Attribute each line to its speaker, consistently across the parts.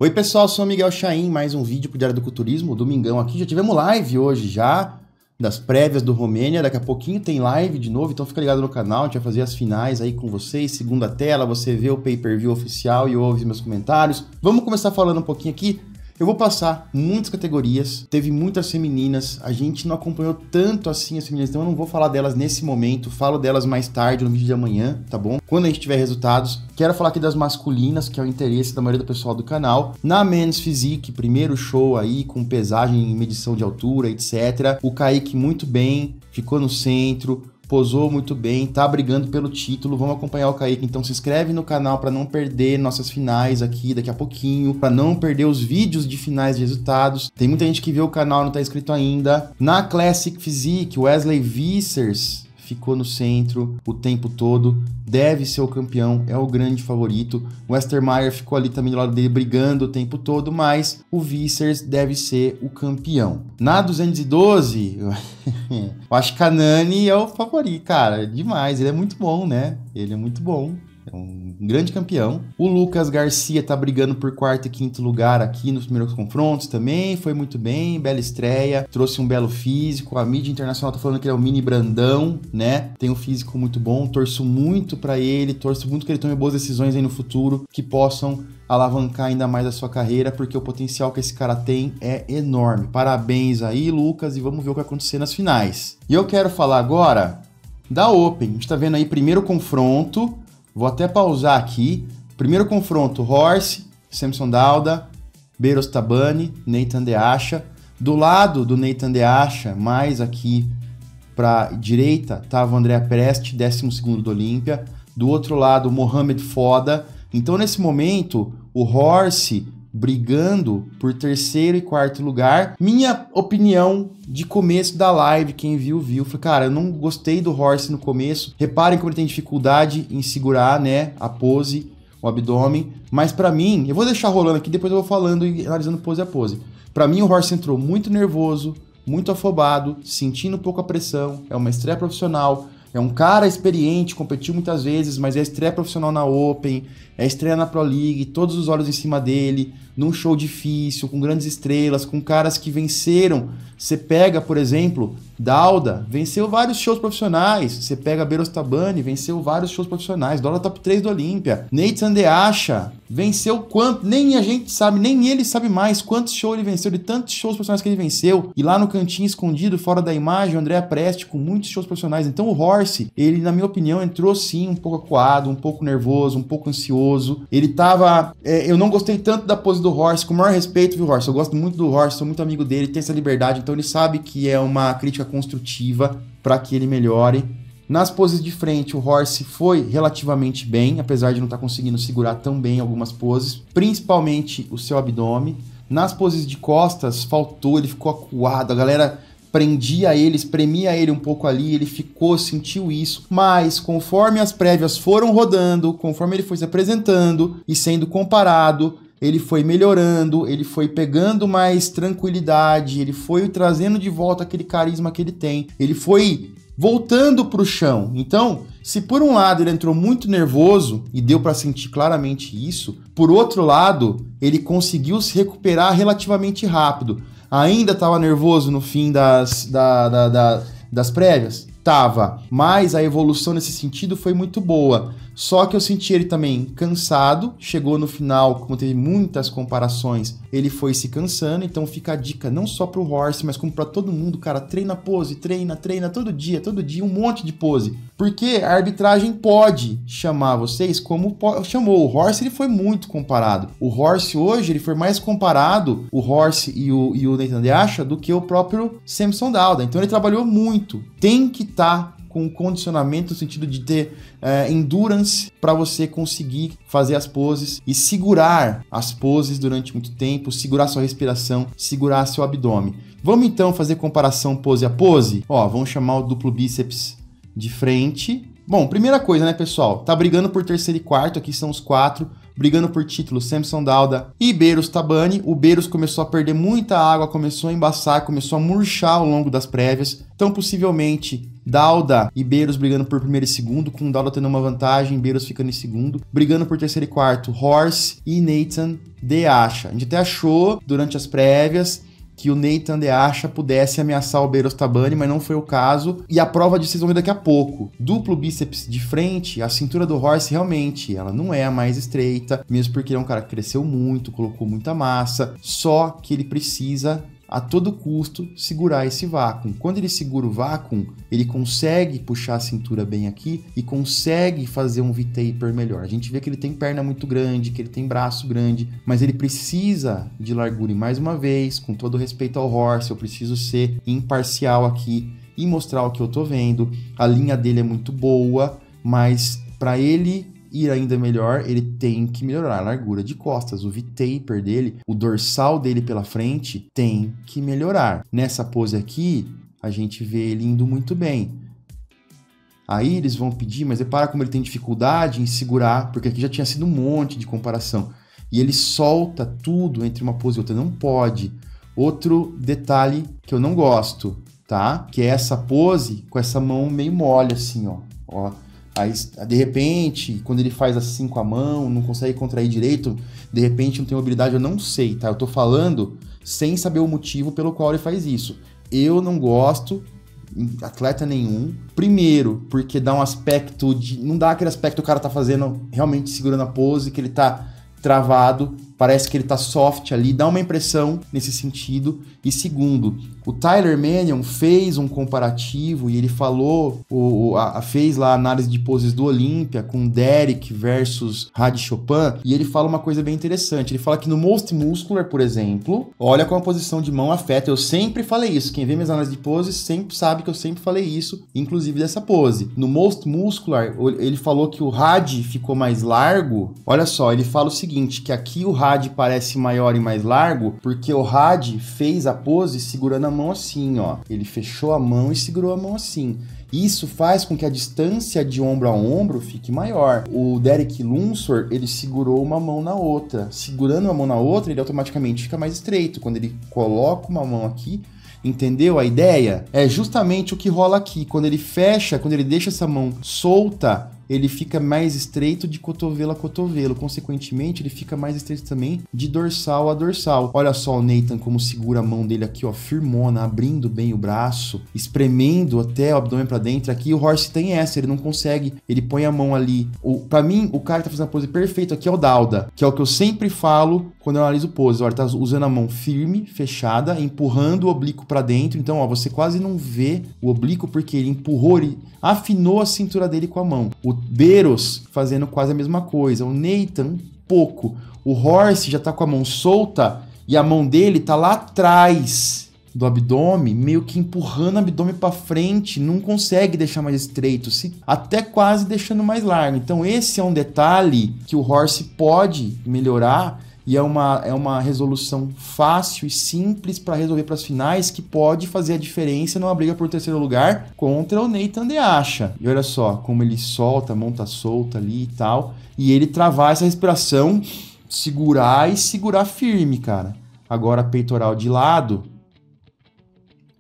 Speaker 1: Oi pessoal, sou o Miguel Chaim, mais um vídeo pro Diário do Culturismo, domingão aqui, já tivemos live hoje já, das prévias do Romênia, daqui a pouquinho tem live de novo, então fica ligado no canal, a gente vai fazer as finais aí com vocês, segunda tela, você vê o pay-per-view oficial e ouve meus comentários. Vamos começar falando um pouquinho aqui. Eu vou passar muitas categorias, teve muitas femininas, a gente não acompanhou tanto assim as femininas, então eu não vou falar delas nesse momento, falo delas mais tarde, no vídeo de amanhã, tá bom? Quando a gente tiver resultados. Quero falar aqui das masculinas, que é o interesse da maioria do pessoal do canal. Na Men's Physique, primeiro show aí, com pesagem e medição de altura, etc. O Kaique muito bem, ficou no centro, posou muito bem, tá brigando pelo título. Vamos acompanhar o Kaique, então se inscreve no canal para não perder nossas finais aqui daqui a pouquinho, para não perder os vídeos de finais de resultados. Tem muita gente que vê o canal e não tá inscrito ainda. Na Classic Physique, Wesley Vissers ficou no centro o tempo todo, deve ser o campeão, é o grande favorito. O Westermeier ficou ali também do lado dele brigando o tempo todo, mas o Vissers deve ser o campeão. Na 212, eu acho que a Nani é o favorito, cara, demais, ele é muito bom, né? Ele é muito bom. É um grande campeão. O Lucas Garcia tá brigando por quarto e quinto lugar aqui nos primeiros confrontos também. Foi muito bem, bela estreia. Trouxe um belo físico. A mídia internacional tá falando que ele é um mini Brandão, né? Tem um físico muito bom. Torço muito pra ele. Torço muito que ele tome boas decisões aí no futuro que possam alavancar ainda mais a sua carreira, porque o potencial que esse cara tem é enorme. Parabéns aí, Lucas, e vamos ver o que vai acontecer nas finais. E eu quero falar agora da Open. A gente tá vendo aí primeiro confronto. Vou até pausar aqui. Primeiro confronto, Horse, Samson Dauda, Beros Tabani, Nathan De Asha. Do lado do Nathan De Asha, mais aqui para direita, estava o André Presti, 12º do Olímpia. Do outro lado, Mohamed Foda. Então, nesse momento, o Horse brigando por terceiro e quarto lugar. Minha opinião de começo da live, quem viu, viu. Falei, cara, eu não gostei do Horse no começo. Reparem como ele tem dificuldade em segurar, né, a pose, o abdômen. Mas pra mim, eu vou deixar rolando aqui, depois eu vou falando e analisando pose a pose. Pra mim, o Horse entrou muito nervoso, muito afobado, sentindo um pouco a pressão. É uma estreia profissional. É um cara experiente, competiu muitas vezes, mas é estreia profissional na Open, é estreia na Pro League, todos os olhos em cima dele, num show difícil, com grandes estrelas, com caras que venceram. Você pega, por exemplo, Dauda, venceu vários shows profissionais. Você pega Beros Tabani, venceu vários shows profissionais. Dauda top 3 do Olímpia. Nathan De Asha, venceu quanto? Nem a gente sabe, nem ele sabe mais quantos shows ele venceu, de tantos shows profissionais que ele venceu. E lá no cantinho escondido, fora da imagem, o André Presti, com muitos shows profissionais. Então o Horse, ele, na minha opinião, entrou sim um pouco acuado, um pouco nervoso, um pouco ansioso. Ele tava... eu não gostei tanto da pose do Horse, com o maior respeito, viu, Horse? Eu gosto muito do Horse, sou muito amigo dele, tem essa liberdade, então ele sabe que é uma crítica construtiva para que ele melhore. Nas poses de frente, o Horse foi relativamente bem, apesar de não estar conseguindo segurar tão bem algumas poses, principalmente o seu abdômen. Nas poses de costas, faltou, ele ficou acuado, a galera prendia ele, espremia ele um pouco ali, ele ficou, sentiu isso, mas conforme as prévias foram rodando, conforme ele foi se apresentando e sendo comparado, ele foi melhorando, ele foi pegando mais tranquilidade, ele foi trazendo de volta aquele carisma que ele tem, ele foi voltando para o chão. Então, se por um lado ele entrou muito nervoso, e deu para sentir claramente isso, por outro lado, ele conseguiu se recuperar relativamente rápido. Ainda estava nervoso no fim das prévias? Tava, mas a evolução nesse sentido foi muito boa. Só que eu senti ele também cansado, chegou no final, como teve muitas comparações, ele foi se cansando, então fica a dica não só pro Horse, mas como para todo mundo, cara, treina pose, treina todo dia, um monte de pose. Porque a arbitragem pode chamar vocês como chamou. O Horse, ele foi muito comparado. O Horse hoje, ele foi mais comparado, o Horse e o Nathan De Asha, do que o próprio Samson Dauda. Então ele trabalhou muito. Tem que estar com condicionamento no sentido de ter endurance para você conseguir fazer as poses e segurar as poses durante muito tempo, segurar sua respiração, segurar seu abdômen. Vamos então fazer comparação pose a pose? Ó, vamos chamar o duplo bíceps de frente. Bom, primeira coisa, né, pessoal? Tá brigando por terceiro e quarto, aqui são os 4. Brigando por título, Samson Dauda e Beros Tabani. O Beros começou a perder muita água, começou a embaçar, começou a murchar ao longo das prévias. Então, possivelmente, Dauda e Beiros brigando por primeiro e segundo, com Dauda tendo uma vantagem, Beiros ficando em segundo. Brigando por terceiro e quarto, Horse e Nathan De Asha. A gente até achou, durante as prévias, que o Nathan De Asha pudesse ameaçar o Beiros Tabani, mas não foi o caso. E a prova disso vocês vão ver daqui a pouco. Duplo bíceps de frente, a cintura do Horse realmente, ela não é a mais estreita, mesmo porque ele é um cara que cresceu muito, colocou muita massa, só que ele precisa, a todo custo, segurar esse vácuo. Quando ele segura o vácuo, ele consegue puxar a cintura bem aqui e consegue fazer um V-taper melhor. A gente vê que ele tem perna muito grande, que ele tem braço grande, mas ele precisa de largura. E mais uma vez, com todo respeito ao Horse, eu preciso ser imparcial aqui e mostrar o que eu tô vendo. A linha dele é muito boa, mas para ele ir ainda melhor, ele tem que melhorar a largura de costas. O V-taper dele, o dorsal dele pela frente, tem que melhorar. Nessa pose aqui, a gente vê ele indo muito bem. Aí eles vão pedir, mas repara como ele tem dificuldade em segurar, porque aqui já tinha sido um monte de comparação. E ele solta tudo entre uma pose e outra, não pode. Outro detalhe que eu não gosto, tá? Que é essa pose com essa mão meio mole assim, ó. Aí, de repente, quando ele faz assim com a mão, não consegue contrair direito, de repente não tem mobilidade, eu não sei, tá? Eu tô falando sem saber o motivo pelo qual ele faz isso. Eu não gosto, atleta nenhum. Primeiro, porque dá um aspecto de... Não dá aquele aspecto que o cara tá fazendo, realmente segurando a pose, que ele tá travado, parece que ele tá soft ali, dá uma impressão nesse sentido. E segundo, o Tyler Mannion fez um comparativo e ele falou, fez lá a análise de poses do Olímpia com Derek versus Hadi Chopin, e ele fala uma coisa bem interessante. Ele fala que no Most Muscular, por exemplo, olha como a posição de mão afeta. Eu sempre falei isso, quem vê minhas análises de poses sempre sabe que eu sempre falei isso, inclusive dessa pose. No Most Muscular, ele falou que o Hadi ficou mais largo. Olha só, ele fala o seguinte, que aqui o Hadi parece maior e mais largo, porque o Hadi fez a pose segurando a mão assim, ó. Ele fechou a mão e segurou a mão assim. Isso faz com que a distância de ombro a ombro fique maior. O Derek Lunsor, ele segurou uma mão na outra. Segurando uma mão na outra, ele automaticamente fica mais estreito. Quando ele coloca uma mão aqui, entendeu a ideia? É justamente o que rola aqui. Quando ele fecha, quando ele deixa essa mão solta, ele fica mais estreito de cotovelo a cotovelo. Consequentemente, ele fica mais estreito também de dorsal a dorsal. Olha só o Nathan como segura a mão dele aqui, ó, firmona, abrindo bem o braço, espremendo até o abdômen pra dentro. Aqui o Horse tem essa, ele não consegue, ele põe a mão ali. Pra mim, o cara que tá fazendo a pose perfeita aqui é o Dauda, que é o que eu sempre falo quando eu analiso pose. Olha, tá usando a mão firme, fechada, empurrando o oblíquo pra dentro. Então, ó, você quase não vê o oblíquo porque ele empurrou, ele afinou a cintura dele com a mão. O Beiros fazendo quase a mesma coisa. O Nathan, pouco. O Horse já tá com a mão solta e a mão dele tá lá atrás do abdômen, meio que empurrando o abdômen para frente, não consegue deixar mais estreito, até quase deixando mais largo. Então esse é um detalhe que o Horse pode melhorar e é uma resolução fácil e simples para resolver para as finais, que pode fazer a diferença numa briga por terceiro lugar contra o Nathan De Asha. E olha só como ele solta, a mão tá solta ali e tal, e ele travar essa respiração, segurar e segurar firme, cara. Agora peitoral de lado,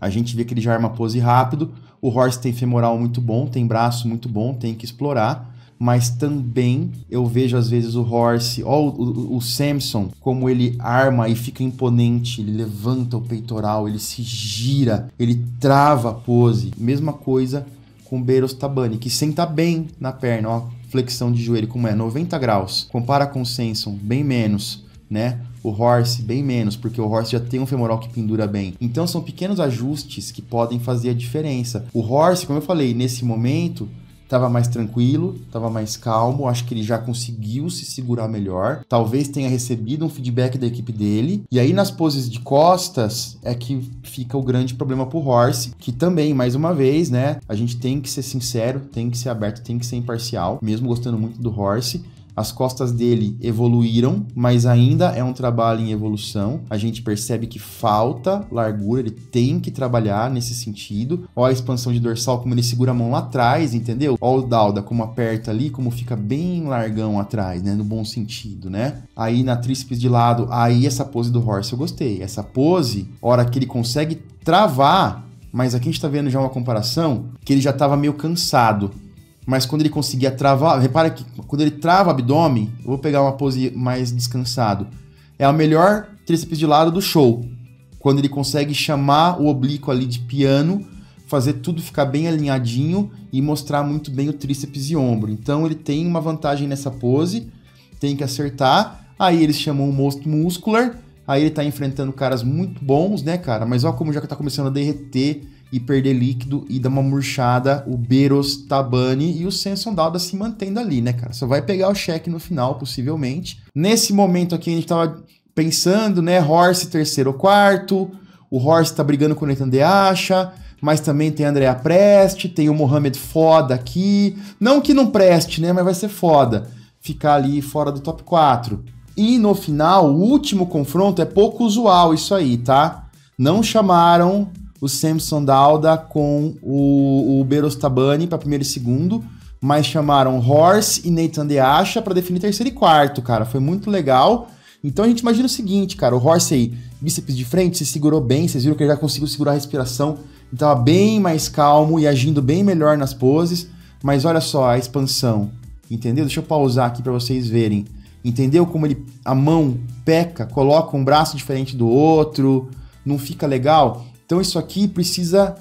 Speaker 1: a gente vê que ele já arma pose rápido. O Horse tem femoral muito bom, tem braço muito bom, tem que explorar. Mas também eu vejo às vezes o Horse, ó, o Samson, como ele arma e fica imponente, ele levanta o peitoral, ele se gira, ele trava a pose. Mesma coisa com o Beiros Tabani, que senta bem na perna, ó, flexão de joelho como é, 90 graus. Compara com o Samson, bem menos, né? O Horse bem menos, porque o Horse já tem um femoral que pendura bem. Então são pequenos ajustes que podem fazer a diferença. O Horse, como eu falei, nesse momento estava mais tranquilo, estava mais calmo, acho que ele já conseguiu se segurar melhor, talvez tenha recebido um feedback da equipe dele, e aí nas poses de costas é que fica o grande problema pro Horse, que também, mais uma vez, né, a gente tem que ser sincero, tem que ser aberto, tem que ser imparcial, mesmo gostando muito do Horse. As costas dele evoluíram, mas ainda é um trabalho em evolução. A gente percebe que falta largura, ele tem que trabalhar nesse sentido. Olha a expansão de dorsal, como ele segura a mão lá atrás, entendeu? Olha o Dauda, como aperta ali, como fica bem largão atrás, né? No bom sentido, né? Aí na tríceps de lado, aí essa pose do Horse eu gostei. Essa pose, hora que ele consegue travar mas aqui a gente tá vendo já uma comparação que ele já tava meio cansado. Mas quando ele conseguia travar, repara que quando ele trava o abdômen, eu vou pegar uma pose mais descansado, é a melhor tríceps de lado do show. Quando ele consegue chamar o oblíquo ali de piano, fazer tudo ficar bem alinhadinho e mostrar muito bem o tríceps e ombro. Então ele tem uma vantagem nessa pose, tem que acertar. Aí eles chamam o Most Muscular, aí ele tá enfrentando caras muito bons, né, cara? Mas ó como já tá começando a derreter e perder líquido e dar uma murchada, o Beros Tabani e o Samson Dauda se mantendo ali, né, cara? Só vai pegar o cheque no final, possivelmente. Nesse momento aqui a gente tava pensando, né, Horse terceiro ou quarto, o Horse tá brigando com o Nathan De Asha, mas também tem Andrea Preste, tem o Mohamed Foda aqui, não que não preste, né, mas vai ser foda ficar ali fora do top 4. E no final, o último confronto é pouco usual isso aí, tá? Não chamaram o Samson Dauda com o Beros Tabani para primeiro e segundo, mas chamaram Horse e Nathan De Asha para definir terceiro e quarto, cara. Foi muito legal. Então a gente imagina o seguinte, cara, o Horse aí, bíceps de frente, se segurou bem, vocês viram que ele já conseguiu segurar a respiração, então tava bem mais calmo e agindo bem melhor nas poses, mas olha só a expansão, entendeu? Deixa eu pausar aqui para vocês verem. Entendeu como a mão peca, coloca um braço diferente do outro, não fica legal? Então isso aqui precisa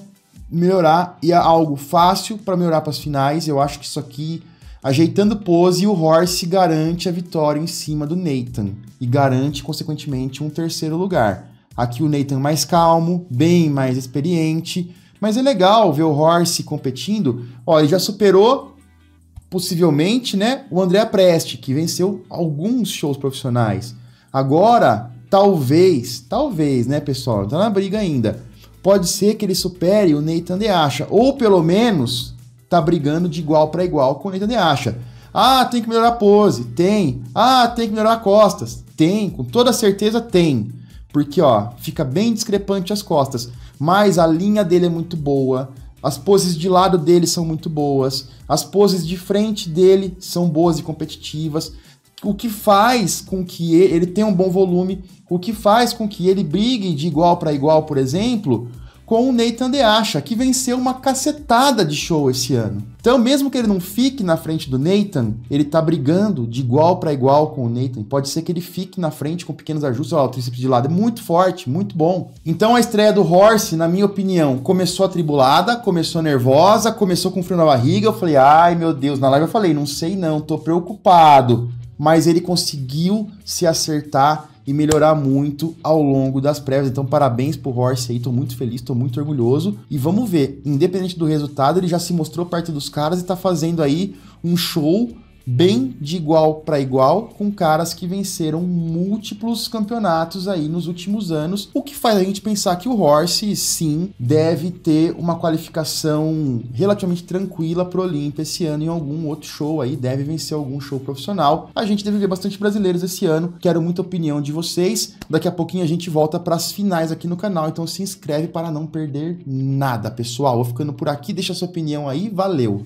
Speaker 1: melhorar e é algo fácil para melhorar para as finais. Eu acho que isso aqui, ajeitando pose, o Horse garante a vitória em cima do Nathan e garante, consequentemente, um terceiro lugar. Aqui o Nathan mais calmo, bem mais experiente, mas é legal ver o Horse competindo. Ó, ele já superou, possivelmente, né, o Andrea Preste, que venceu alguns shows profissionais. Agora, talvez, né, pessoal, não tá na briga ainda. Pode ser que ele supere o Nathan De Asha, ou pelo menos tá brigando de igual para igual com o Nathan De Asha. Ah, tem que melhorar a pose, tem. Ah, tem que melhorar costas, tem, com toda certeza tem. Porque, ó, fica bem discrepante as costas, mas a linha dele é muito boa, as poses de lado dele são muito boas, as poses de frente dele são boas e competitivas, o que faz com que ele tenha um bom volume, o que faz com que ele brigue de igual para igual, por exemplo, com o Nathan De Asha, que venceu uma cacetada de show esse ano. Então, mesmo que ele não fique na frente do Nathan, ele tá brigando de igual para igual com o Nathan. Pode ser que ele fique na frente com pequenos ajustes. Olha, o tríceps de lado é muito forte, muito bom. Então, a estreia do Horse, na minha opinião, começou atribulada, começou nervosa, começou com frio na barriga. Eu falei, ai meu Deus, na live eu falei, não sei não, tô preocupado. Mas ele conseguiu se acertar e melhorar muito ao longo das prévias. Então, parabéns pro Horse aí, tô muito feliz, tô muito orgulhoso. E vamos ver, independente do resultado, ele já se mostrou perto dos caras e tá fazendo aí um show bem de igual para igual com caras que venceram múltiplos campeonatos aí nos últimos anos, o que faz a gente pensar que o Horse, sim, deve ter uma qualificação relativamente tranquila pro Olympia esse ano em algum outro show aí, deve vencer algum show profissional. A gente deve ver bastante brasileiros esse ano, quero muita opinião de vocês. Daqui a pouquinho a gente volta para as finais aqui no canal, então se inscreve para não perder nada, pessoal. Vou ficando por aqui, deixa sua opinião aí, valeu!